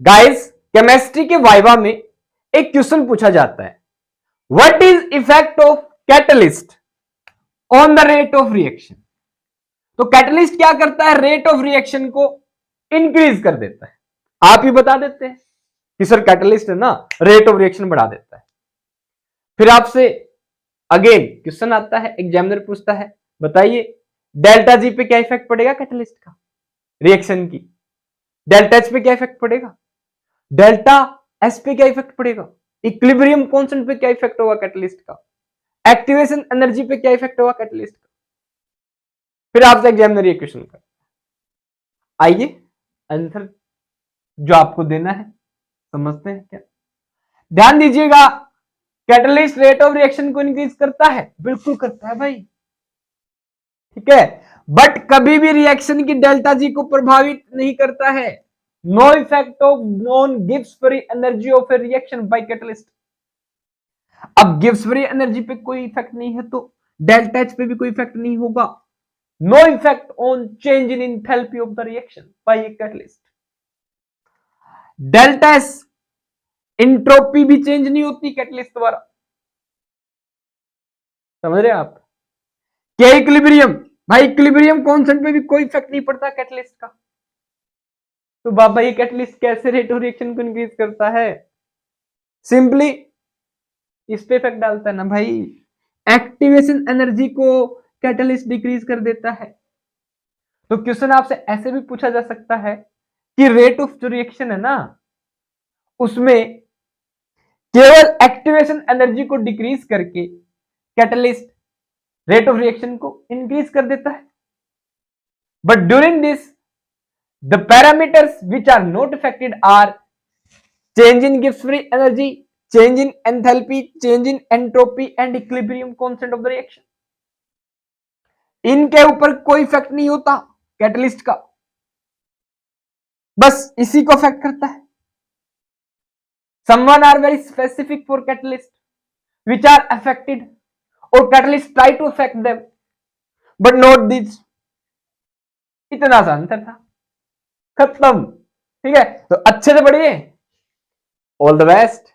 Guys, chemistry के viva में एक क्वेश्चन पूछा जाता है, what is effect of catalyst on the rate of reaction. तो कैटलिस्ट क्या करता है, रेट ऑफ रिएक्शन को इंक्रीज कर देता है। आप ही बता देते हैं कि सर कैटलिस्ट है ना, रेट ऑफ रिएक्शन बढ़ा देता है। फिर आपसे अगेन क्वेश्चन आता है, एग्जामिनर पूछता है, बताइए डेल्टा जी पे क्या इफेक्ट पड़ेगा कैटलिस्ट का, रिएक्शन की। डेल्टा एच पे क्या इफेक्ट पड़ेगा, डेल्टा एस पे क्या इफेक्ट पड़ेगा, इक्विलिब्रियम कांस्टेंट पे क्या इफेक्ट होगा कैटलिस्ट का, एक्टिवेशन एनर्जी पे क्या इफेक्ट होगा कैटलिस्ट का। फिर आपसे एग्जामिनर ये क्वेश्चन कर, आइए आंसर जो आपको देना है समझते हैं क्या। ध्यान दीजिएगा, कैटलिस्ट रेट ऑफ रिएक्शन को इंक्रीज करता है, बिल्कुल करता है भाई, ठीक है, बट कभी भी रिएक्शन की डेल्टा जी को प्रभावित नहीं करता है। No effect of non Gibbs free energy of a reaction by catalyst. अब गिब्स फ्री एनर्जी पे कोई इफेक्ट नहीं है तो डेल्टा एच पे भी कोई इफेक्ट नहीं होगा। No effect on change in enthalpy of the reaction by a catalyst. Delta S entropy भी चेंज नहीं होती कैटलिस्ट द्वारा, समझ रहे आप। क्या इक्विलिब्रियम, भाई इक्विलिब्रियम कांस्टेंट पे भी कोई इफेक्ट नहीं पड़ता कैटलिस्ट का। तो बाबा ये कैटलिस्ट कैसे रेट ऑफ रिएक्शन को इंक्रीज करता है, सिंपली इस पे इफेक्ट डालता है ना भाई, एक्टिवेशन एनर्जी को कैटलिस्ट डिक्रीज कर देता है। तो क्वेश्चन आपसे ऐसे भी पूछा जा सकता है कि रेट ऑफ जो रिएक्शन है ना, उसमें केवल एक्टिवेशन एनर्जी को डिक्रीज करके कैटलिस्ट रेट ऑफ रिएक्शन को इंक्रीज कर देता है। But during this the parameters which are not affected are change in Gibbs free energy, change in enthalpy, change in entropy and equilibrium constant of the reaction. इनके ऊपर कोई effect नहीं होता catalyst का, बस इसी को अफेक्ट करता है। Someone are very specific for catalyst which are affected or catalyst try to affect them but not this। इतना सा आंसर था, खत्म, ठीक है। तो अच्छे से पढ़िए, ऑल द बेस्ट।